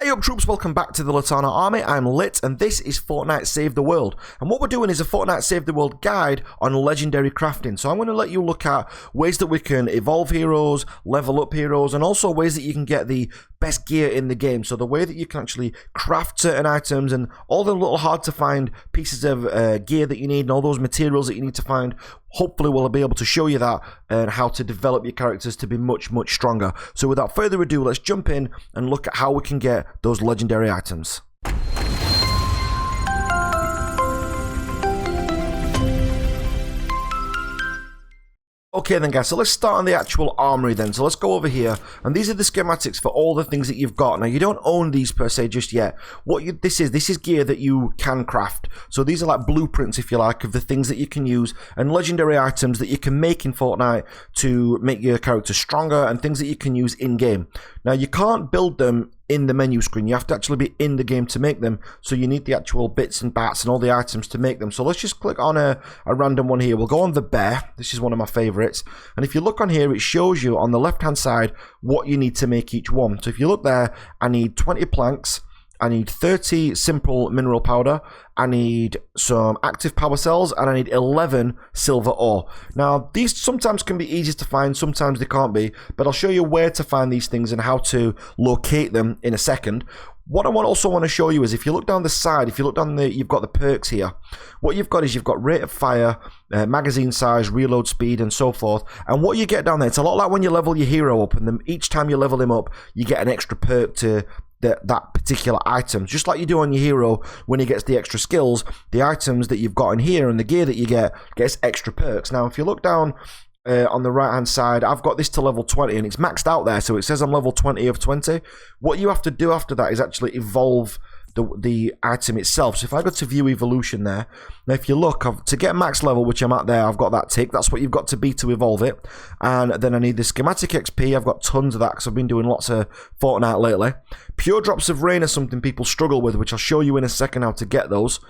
Hey up troops, welcome back to the Litanah Army. I'm Lit and this is Fortnite Save the World. And what we're doing is a Fortnite Save the World guide on legendary crafting. So I'm going to let you look at ways that we can evolve heroes, level up heroes, and also ways that you can get the best gear in the game. So the way that you can actually craft certain items and all the little hard to find pieces of gear that you need and all those materials that you need to find. Hopefully we'll be able to show you that and how to develop your characters to be much stronger. So without further ado, let's jump in and look at how we can get those legendary items. Okay then guys, so let's start on the actual armory then. So let's go over here, and these are the schematics for all the things that you've got. Now you don't own these per se just yet. This is gear that you can craft. So these are like blueprints, if you like, of the things that you can use and legendary items that you can make in Fortnite to make your character stronger and things that you can use in game. Now you can't build them in the menu screen. You have to actually be in the game to make them, so you need the actual bits and bats and all the items to make them. So let's just click on a random one here. We'll go on the bear. This is one of my favorites, and if you look on here, it shows you on the left hand side what you need to make each one. So if you look there, I need 20 planks, I need 30 simple mineral powder, I need some active power cells, and I need 11 silver ore. Now, these sometimes can be easy to find, sometimes they can't be, but I'll show you where to find these things and how to locate them in a second. What I also want to show you is if you look down the side, if you look down you've got the perks here. What you've got is you've got rate of fire, magazine size, reload speed, and so forth. And what you get down there, it's a lot like when you level your hero up, and then each time you level him up, you get an extra perk to that particular item. Just like you do on your hero when he gets the extra skills, the items that you've got in here and the gear that you get gets extra perks. Now, if you look down on the right hand side, I've got this to level 20 and it's maxed out there, so it says I'm level 20 of 20. What you have to do after that is actually evolve the item itself. So if I go to view evolution there, now if you look, to get max level, which I'm at there, I've got that tick. That's what you've got to be to evolve it. And then I need the schematic XP. I've got tons of that because I've been doing lots of Fortnite lately. Pure drops of rain are something people struggle with, which I'll show you in a second how to get those.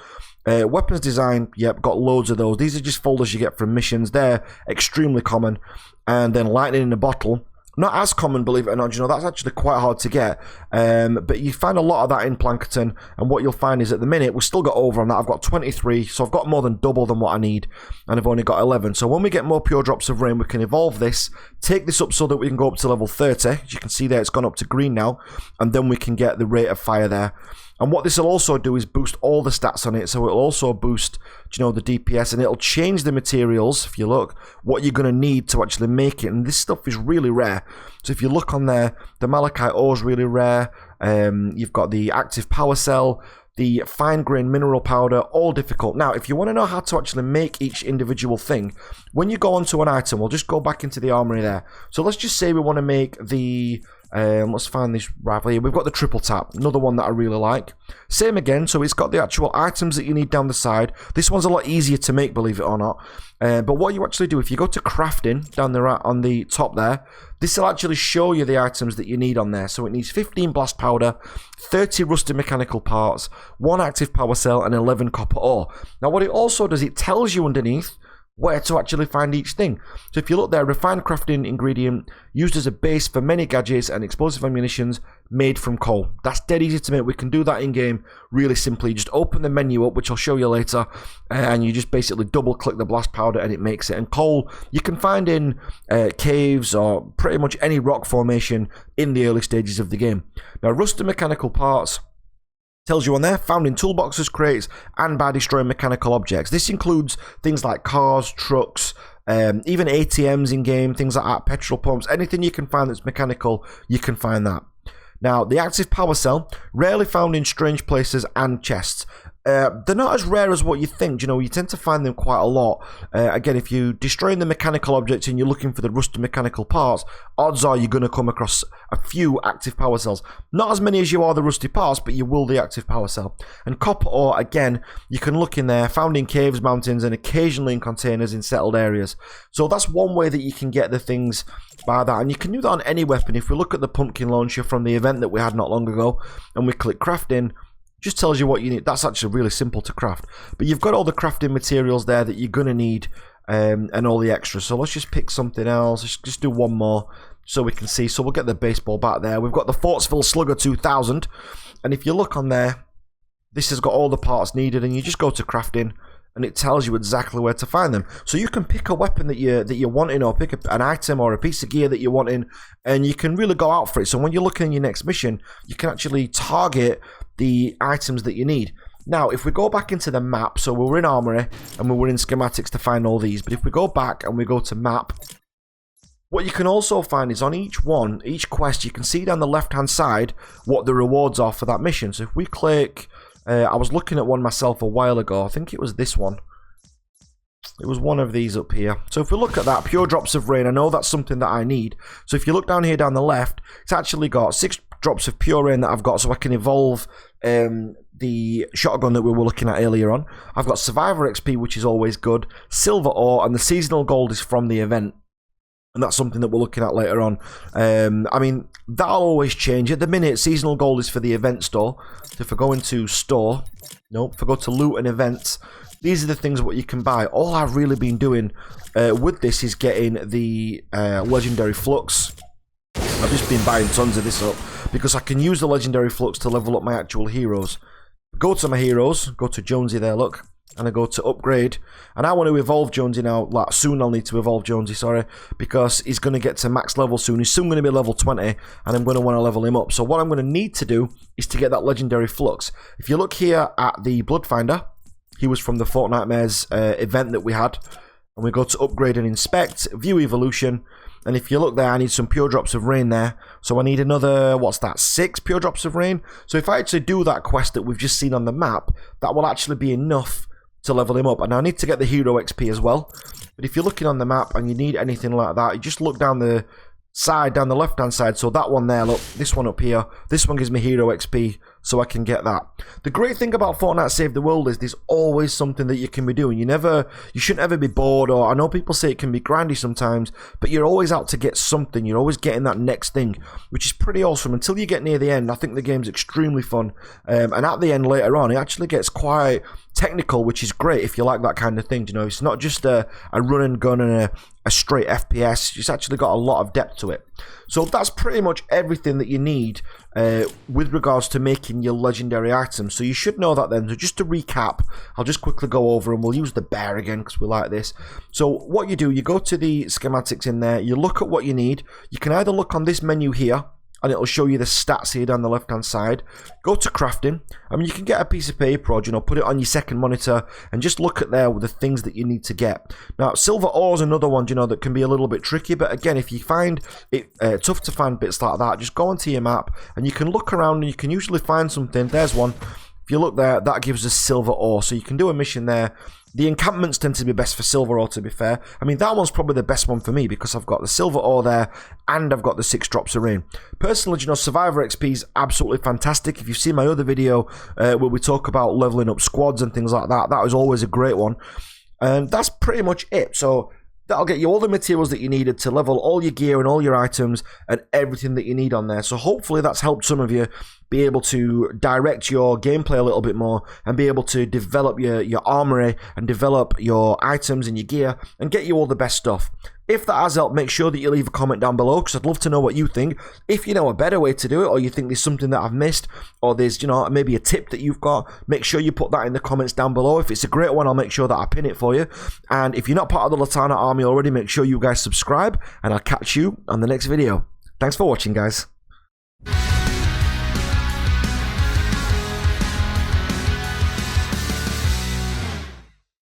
Weapons design, yep, got loads of those. These are just folders you get from missions. They're extremely common. And then lightning in a bottle. Not as common, believe it or not. You know, that's actually quite hard to get. But you find a lot of that in Plankerton. And what you'll find is at the minute, we've still got over on that. I've got 23, so I've got more than double than what I need. And I've only got 11. So when we get more pure drops of rain, we can evolve this, take this up so that we can go up to level 30. As you can see there, it's gone up to green now. And then we can get the rate of fire there. And what this will also do is boost all the stats on it. So it'll also boost, you know, the DPS, and it'll change the materials, if you look, what you're going to need to actually make it. And this stuff is really rare. So if you look on there, the malachite ore is really rare. You've got the active power cell, the fine grain mineral powder, all difficult. Now, if you want to know how to actually make each individual thing, when you go onto an item, we'll just go back into the armory there. So let's just say we want to make the... let's find this rifle here. We've got the triple tap, another one that I really like. Same again, so it's got the actual items that you need down the side. This one's a lot easier to make, believe it or not. But what you actually do, if you go to crafting down the right on the top there, this will actually show you the items that you need on there. So it needs 15 blast powder, 30 rusty mechanical parts, 1 active power cell, and 11 copper ore. Now what it also does, it tells you underneath where to actually find each thing. So if you look there, refined crafting ingredient used as a base for many gadgets and explosive ammunitions made from coal. That's dead easy to make. We can do that in game really simply. Just open the menu up, which I'll show you later, and you just basically double click the blast powder and it makes it. And coal you can find in caves or pretty much any rock formation in the early stages of the game. Now rusty mechanical parts tells you on there, found in toolboxes, crates, and by destroying mechanical objects. This includes things like cars, trucks, even ATMs in game, things like that, petrol pumps, anything you can find that's mechanical, you can find that. Now, the active power cell, rarely found in strange places and chests. They're not as rare as what you think. You know, you tend to find them quite a lot. Again, if you're destroying the mechanical objects and you're looking for the rusty mechanical parts, odds are you're going to come across a few active power cells. Not as many as you are the rusty parts, but you will the active power cell. And copper ore, again, you can look in there, found in caves, mountains, and occasionally in containers in settled areas. So that's one way that you can get the things by that. And you can do that on any weapon. If we look at the pumpkin launcher from the event that we had not long ago, and we click crafting, just tells you what you need. That's actually really simple to craft. But you've got all the crafting materials there that you're going to need and all the extras. So let's just pick something else. Let's just do one more so we can see. So we'll get the baseball bat there. We've got the Fortsville Slugger 2000. And if you look on there, this has got all the parts needed, and you just go to crafting, and it tells you exactly where to find them. So you can pick a weapon that you're wanting, or pick an item or a piece of gear that you're wanting, and you can really go out for it. So when you're looking at your next mission, you can actually target the items that you need. Now, if we go back into the map, so we were in Armory, and we were in schematics to find all these, but if we go back and we go to map, what you can also find is on each quest, you can see down the left-hand side what the rewards are for that mission. So if we click, I was looking at one myself a while ago, I think it was this one. It was one of these up here. So if we look at that, pure drops of rain, I know that's something that I need. So if you look down here down the left, it's actually got 6 drops of pure rain that I've got, so I can evolve the shotgun that we were looking at earlier on. I've got Survivor XP, which is always good, Silver Ore, and the seasonal gold is from the event. And that's something that we're looking at later on. I mean, that'll always change. At the minute, seasonal gold is for the event store. So if I go into store, nope, if I go to loot and events, these are the things what you can buy. All I've really been doing with this is getting the Legendary Flux. I've just been buying tons of this up because I can use the Legendary Flux to level up my actual heroes. Go to my heroes, go to Jonesy there, look, and I go to upgrade, and I want to evolve Jonesy now. Like, soon I'll need to evolve Jonesy, sorry, because he's going to get to max level soon. He's soon going to be level 20, and I'm going to want to level him up. So what I'm going to need to do is to get that Legendary Flux. If you look here at the Bloodfinder, he was from the Fortnite Maze event that we had, and we go to upgrade and inspect, view evolution. And if you look there, I need some pure drops of rain there. So I need another, what's that, 6 pure drops of rain? So if I actually do that quest that we've just seen on the map, that will actually be enough to level him up. And I need to get the hero XP as well. But if you're looking on the map and you need anything like that, you just look down the side, down the left hand side. So that one there, look, this one up here, this one gives me hero XP, so I can get that. The great thing about Fortnite Save the World is there's always something that you can be doing. You shouldn't ever be bored, or I know people say it can be grindy sometimes, but you're always out to get something. You're always getting that next thing, which is pretty awesome. Until you get near the end, I think the game's extremely fun. And at the end later on, it actually gets quite technical, which is great if you like that kind of thing. You know, it's not just a run and gun and a straight FPS. It's actually got a lot of depth to it. So that's pretty much everything that you need with regards to making your legendary items. So you should know that then. So just to recap, I'll just quickly go over, and we'll use the bear again because we like this. So what you do, you go to the schematics in there, you look at what you need. You can either look on this menu here, and it'll show you the stats here down the left hand side. Go to crafting. I mean, you can get a piece of paper, or, you know, put it on your second monitor and just look at there with the things that you need to get. Now, silver ore is another one, you know, that can be a little bit tricky, but again, if you find it tough to find bits like that, just go onto your map and you can look around and you can usually find something. There's one. If you look there, that gives us silver ore, so you can do a mission there. The encampments tend to be best for silver ore, to be fair. I mean, that one's probably the best one for me because I've got the silver ore there and I've got the 6 drops of rain. Personally, you know, Survivor XP is absolutely fantastic. If you've seen my other video where we talk about leveling up squads and things like that, that was always a great one. And that's pretty much it. So that'll get you all the materials that you needed to level all your gear and all your items and everything that you need on there. So hopefully that's helped some of you be able to direct your gameplay a little bit more and be able to develop your armory and develop your items and your gear and get you all the best stuff. If that has helped, make sure that you leave a comment down below because I'd love to know what you think. If you know a better way to do it, or you think there's something that I've missed, or there's, you know, maybe a tip that you've got, make sure you put that in the comments down below. If it's a great one, I'll make sure that I pin it for you. And if you're not part of the Litanah Army already, make sure you guys subscribe, and I'll catch you on the next video. Thanks for watching, guys.